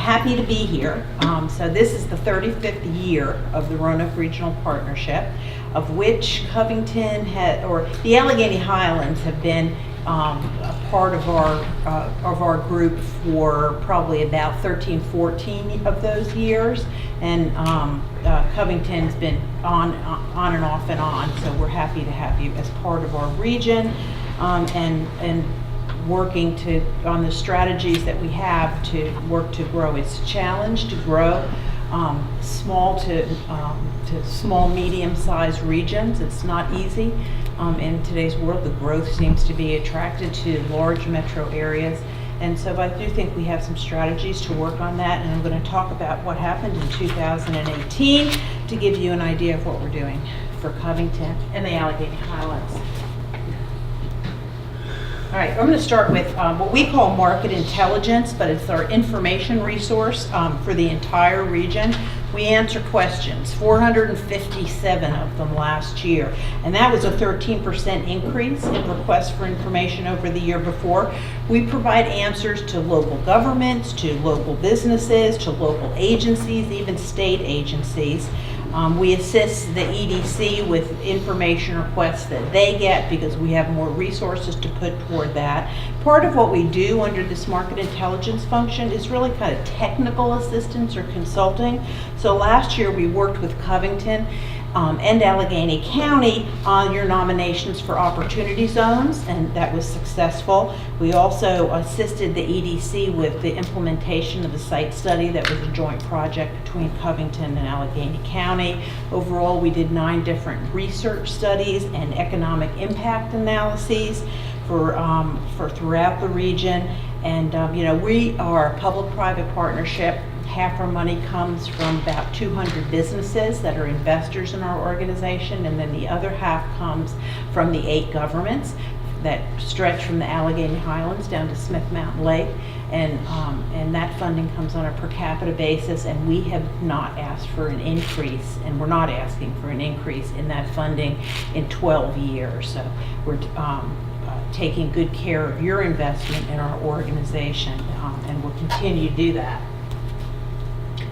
happy to be here. So this is the 35th year of the Roanoke Regional Partnership, of which Covington or the Allegheny Highlands have been a part of our group for probably about 13, 14 of those years, and Covington's been on and off and on. So we're happy to have you as part of our region, and working on the strategies that we have to work to grow. It's a challenge to grow small to small, medium-sized regions. It's not easy. In today's world, the growth seems to be attracted to large metro areas. And so I do think we have some strategies to work on that, and I'm going to talk about what happened in 2018 to give you an idea of what we're doing for Covington and the Allegheny Highlands. All right, I'm going to start with what we call market intelligence, but it's our information resource for the entire region. We answer questions, 457 of them last year, and that was a 13% increase in requests for information over the year before. We provide answers to local governments, to local businesses, to local agencies, even state agencies. We assist the EDC with information requests that they get because we have more resources to put toward that. Part of what we do under this market intelligence function is really kind of technical assistance or consulting. So last year we worked with Covington and Allegheny County on your nominations for opportunity zones, and that was successful. We also assisted the EDC with the implementation of the site study that was a joint project between Covington and Allegheny County. Overall, we did 9 different research studies and economic impact analyses for throughout the region. And we are a public-private partnership. Half our money comes from about 200 businesses that are investors in our organization, and then the other half comes from the 8 governments that stretch from the Allegheny Highlands down to Smith Mountain Lake, and that funding comes on a per capita basis, and we have not asked for an increase, and we're not asking for an increase in that funding in 12 years. So we're taking good care of your investment in our organization, and we'll continue to do that.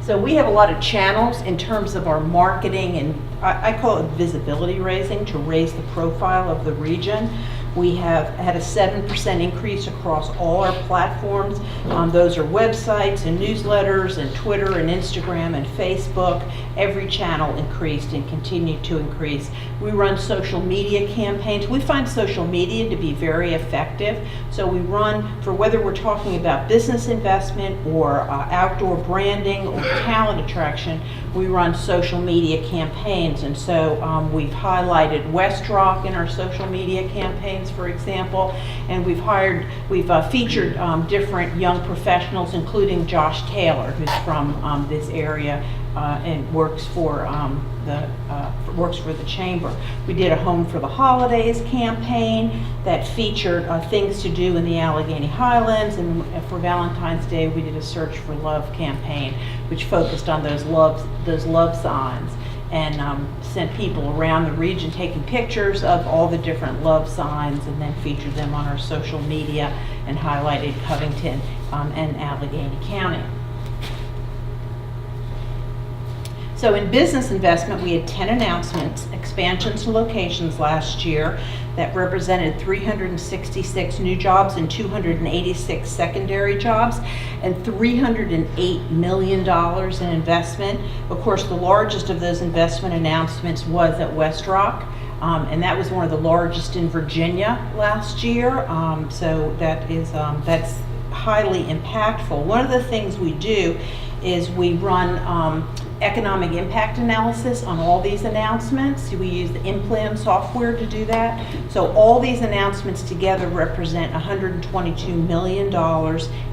So we have a lot of channels in terms of our marketing, and I call it visibility raising, to raise the profile of the region. We have had a 7% increase across all our platforms. Those are websites and newsletters and Twitter and Instagram and Facebook. Every channel increased and continued to increase. We run social media campaigns. We find social media to be very effective. So we run, for whether we're talking about business investment or outdoor branding or talent attraction, we run social media campaigns. And so we've highlighted West Rock in our social media campaigns, for example, and we've featured different young professionals, including Josh Taylor, who's from this area and works for the chamber. We did a Home for the Holidays campaign that featured things to do in the Allegheny Highlands, and for Valentine's Day we did a Search for Love campaign, which focused on those love signs, and sent people around the region taking pictures of all the different love signs, and then featured them on our social media and highlighted Covington and Allegheny County. So in business investment, we had 10 announcements, expansions to locations last year that represented 366 new jobs and 286 secondary jobs, and $308 million in investment. Of course, the largest of those investment announcements was at West Rock, and that was one of the largest in Virginia last year. So that's highly impactful. One of the things we do is we run economic impact analysis on all these announcements. We use the InPlan software to do that. So all these announcements together represent $122 million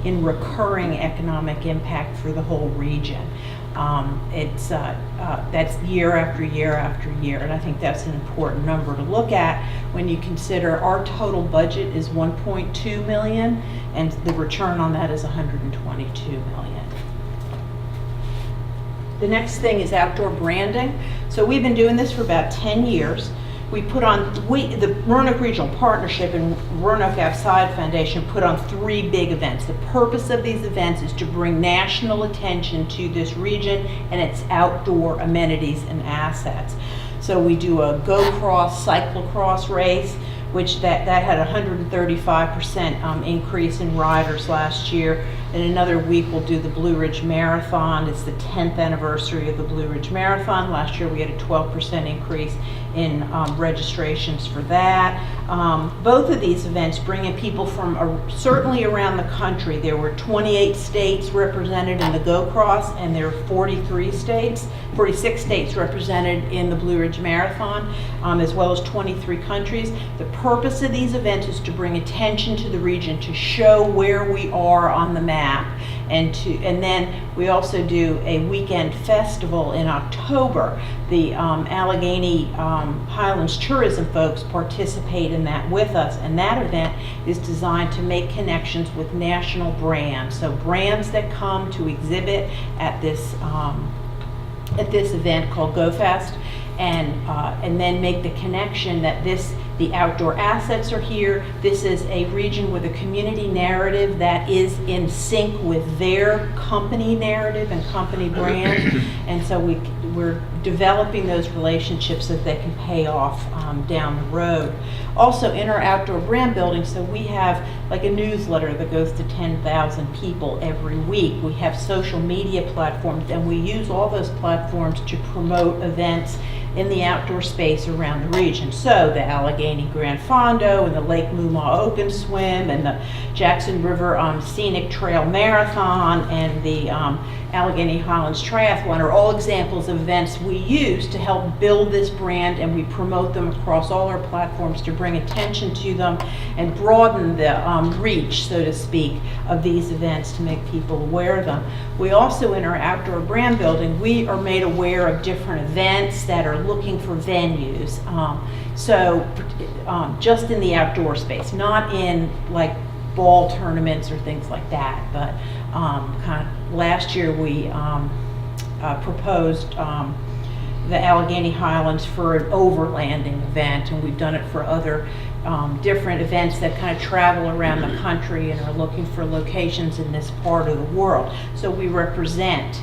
in recurring economic impact for the whole region. That's year after year after year, and I think that's an important number to look at when you consider our total budget is $1.2 million, and the return on that is $122 million. The next thing is outdoor branding. So we've been doing this for about 10 years. the Roanoke Regional Partnership and Roanoke Outside Foundation put on 3 big events. The purpose of these events is to bring national attention to this region and its outdoor amenities and assets. So we do a go-cross cyclocross race, which that had a 135% increase in riders last year. In another week, we'll do the Blue Ridge Marathon. It's the 10th anniversary of the Blue Ridge Marathon. Last year, we had a 12% increase in registrations for that. Both of these events bring in people from certainly around the country. There were 28 states represented in the Go Cross, and there are 46 states represented in the Blue Ridge Marathon, as well as 23 countries. The purpose of these events is to bring attention to the region, to show where we are on the map, and then we also do a weekend festival in October. The Allegheny Highlands tourism folks participate in that with us, and that event is designed to make connections with national brands. So brands that come to exhibit at this event called GoFest, and then make the connection that the outdoor assets are here. This is a region with a community narrative that is in sync with their company narrative and company brand, and so we're developing those relationships so that they can pay off down the road. Also, in our outdoor brand building, so we have like a newsletter that goes to 10,000 people every week. We have social media platforms, and we use all those platforms to promote events in the outdoor space around the region. So the Allegheny Grand Fondo and the Lake Moomaw Open Swim and the Jackson River Scenic Trail Marathon and the Allegheny Highlands Triathlon are all examples of events we use to help build this brand, and we promote them across all our platforms to bring attention to them and broaden the reach, so to speak, of these events to make people aware of them. We also, in our outdoor brand building, we are made aware of different events that are looking for venues. Just in the outdoor space, not in like ball tournaments or things like that, but kind of last year we proposed the Allegheny Highlands for an overlanding event, and we've done it for other different events that kind of travel around the country and are looking for locations in this part of the world. So we represent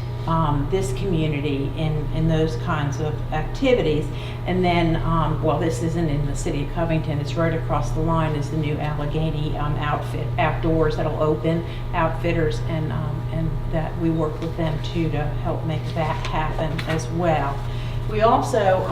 this community in those kinds of activities. And then, well, this isn't in the city of Covington, it's right across the line is the new Allegheny Outdoors that'll open, Outfitters, and that we work with them too to help make that happen as well. We also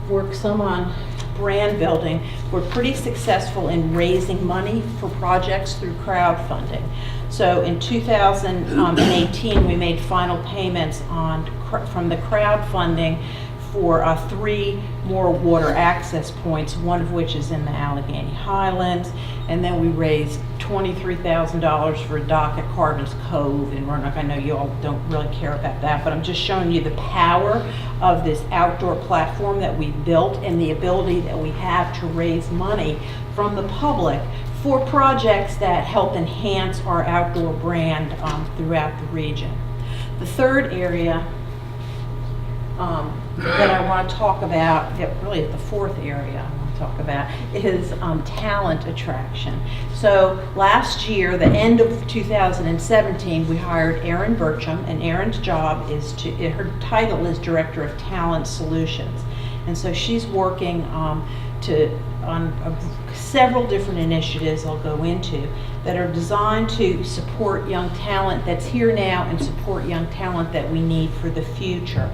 work some on brand building. We're pretty successful in raising money for projects through crowdfunding. So in 2018, we made final payments from the crowdfunding for 3 more water access points, one of which is in the Allegheny Highlands. And then we raised $23,000 for a dock at Carvin's Cove in Roanoke. I know you all don't really care about that, but I'm just showing you the power of this outdoor platform that we built and the ability that we have to raise money from the public for projects that help enhance our outdoor brand throughout the region. The third area that I want to talk about, really the fourth area I want to talk about, is talent attraction. So last year, the end of 2017, we hired Erin Burcham, and Erin's job is her title is Director of Talent Solutions. And so she's working on several different initiatives I'll go into that are designed to support young talent that's here now and support young talent that we need for the future.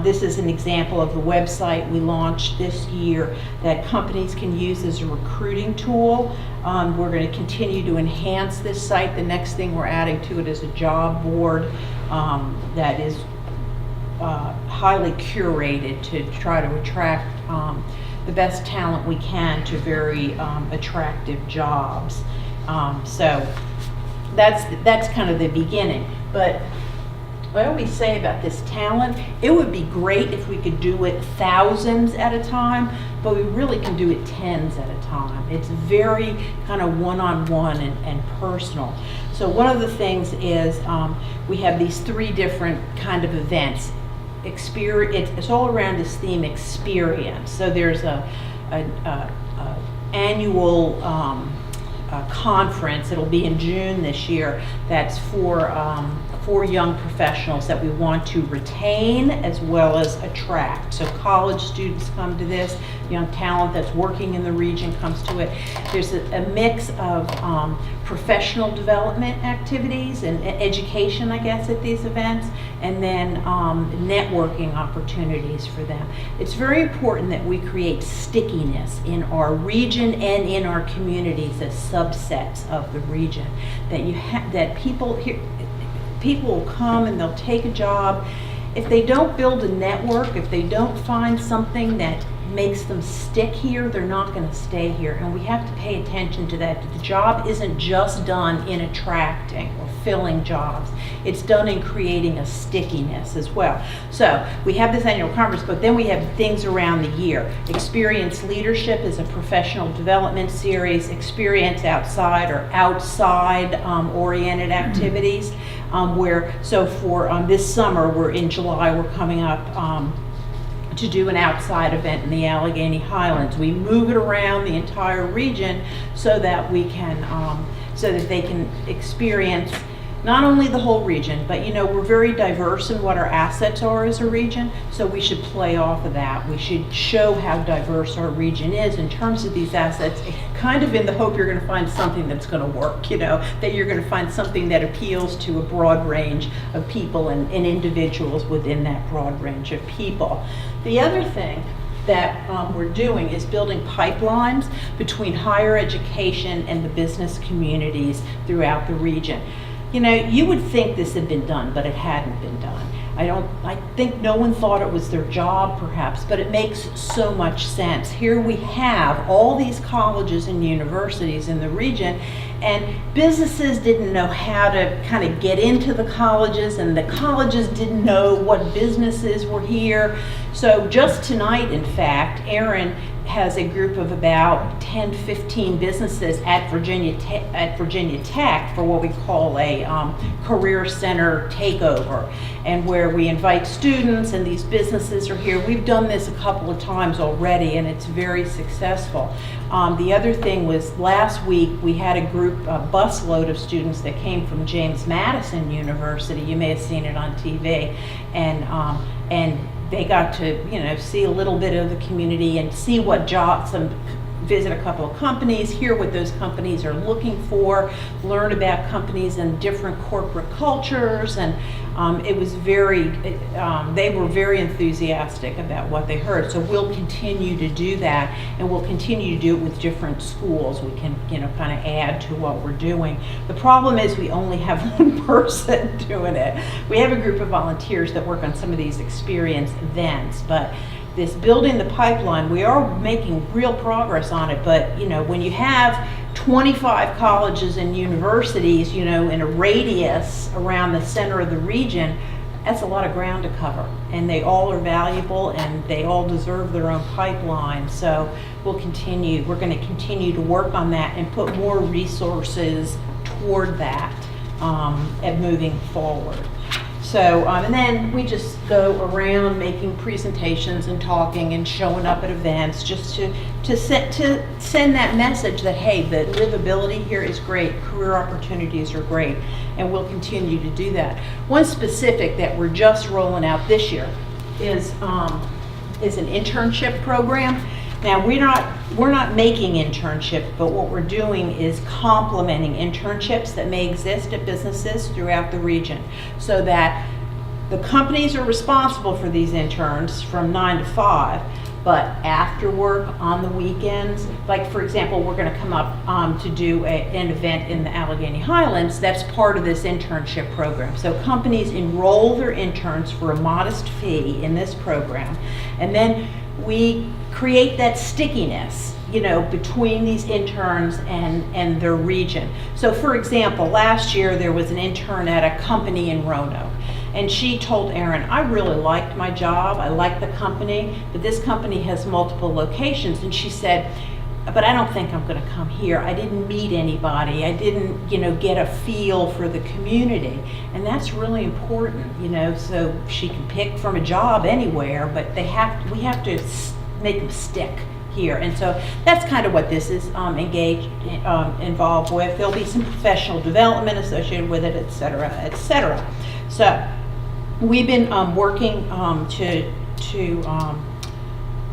This is an example of the website we launched this year that companies can use as a recruiting tool. We're going to continue to enhance this site. The next thing we're adding to it is a job board that is highly curated to try to attract the best talent we can to very attractive jobs. So that's kind of the beginning. But I always say about this talent, it would be great if we could do it thousands at a time, but we really can do it tens at a time. It's very kind of one-on-one and personal. So one of the things is we have these 3 different kind of events. It's all around this theme experience. So there's a a annual conference. It'll be in June this year. That's for young professionals that we want to retain as well as attract. So college students come to this, young talent that's working in the region comes to it. There's a mix of professional development activities and education, I guess, at these events, and then networking opportunities for them. It's very important that we create stickiness in our region and in our communities as subsets of the region. That people here, people will come and they'll take a job. If they don't build a network, if they don't find something that makes them stick here, they're not going to stay here. And we have to pay attention to that. The job isn't just done in attracting or filling jobs. It's done in creating a stickiness as well. So we have this annual conference, but then we have things around the year. Experience Leadership is a professional development series. Experience Outside or outside oriented activities. So for this summer, we're in July, we're coming up to do an outside event in the Allegheny Highlands. We move it around the entire region so that we can, so that they can experience not only the whole region, but we're very diverse in what our assets are as a region, so we should play off of that. We should show how diverse our region is in terms of these assets, kind of in the hope you're going to find something that's going to work, that you're going to find something that appeals to a broad range of people and individuals within that broad range of people. The other thing that we're doing is building pipelines between higher education and the business communities throughout the region. You would think this had been done, but it hadn't been done. I think no one thought it was their job, perhaps, but it makes so much sense. Here we have all these colleges and universities in the region, and businesses didn't know how to kind of get into the colleges, and the colleges didn't know what businesses were here. So just tonight, in fact, Aaron has a group of about 10, 15 businesses at Virginia Tech for what we call a career center takeover, and where we invite students and these businesses are here. We've done this a couple of times already, and it's very successful. The other thing was last week we had a busload of students that came from James Madison University. You may have seen it on TV, and they got to see a little bit of the community and see what jobs, visit a couple of companies, hear what those companies are looking for, learn about companies and different corporate cultures, and it was they were very enthusiastic about what they heard. So we'll continue to do that, and we'll continue to do it with different schools. We can kind of add to what we're doing. The problem is we only have one person doing it. We have a group of volunteers that work on some of these experience events, but this building the pipeline, we are making real progress on it, but when you have 25 colleges and universities, in a radius around the center of the region, that's a lot of ground to cover, and they all are valuable and they all deserve their own pipeline. So we're going to continue to work on that and put more resources toward that and moving forward. So, and then we just go around making presentations and talking and showing up at events just to send that message that, hey, the livability here is great, career opportunities are great, and we'll continue to do that. One specific that we're just rolling out this year is an internship program. Now, we're not making internships, but what we're doing is complementing internships that may exist at businesses throughout the region, so that the companies are responsible for these interns from 9 to 5, but after work, on the weekends, like for example, we're going to come up to do an event in the Allegheny Highlands. That's part of this internship program. So companies enroll their interns for a modest fee in this program, and then we create that stickiness, between these interns and their region. So for example, last year there was an intern at a company in Roanoke, and she told Aaron, I really liked my job, I liked the company, but this company has multiple locations. And she said, but I don't think I'm going to come here. I didn't meet anybody. I didn't, get a feel for the community. And that's really important, so she can pick from a job anywhere, but we have to make them stick here. And so that's kind of what this is involved with. There'll be some professional development associated with it, et cetera, et cetera. So we've been working to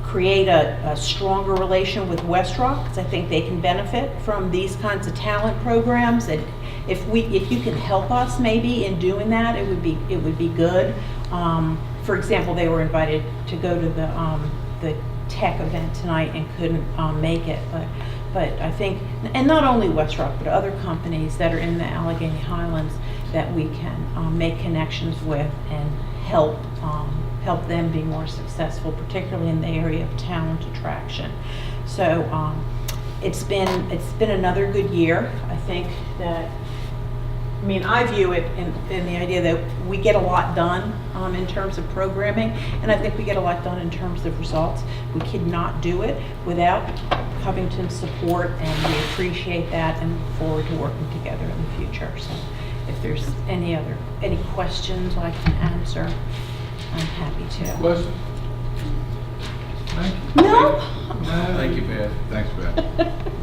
create a stronger relation with West Rock, because I think they can benefit from these kinds of talent programs. And if you can help us maybe in doing that, it would be good. For example, they were invited to go to the tech event tonight and couldn't make it, but I think, and not only West Rock, but other companies that are in the Allegheny Highlands that we can make connections with and help them be more successful, particularly in the area of talent attraction. So it's been another good year. I think that, I mean, I view it in the idea that we get a lot done in terms of programming, and I think we get a lot done in terms of results. We could not do it without Covington's support, and we appreciate that and look forward to working together in the future. So if there's any questions I can answer, I'm happy to. Questions? Thank you. No? Thank you, Beth. Thanks, Beth.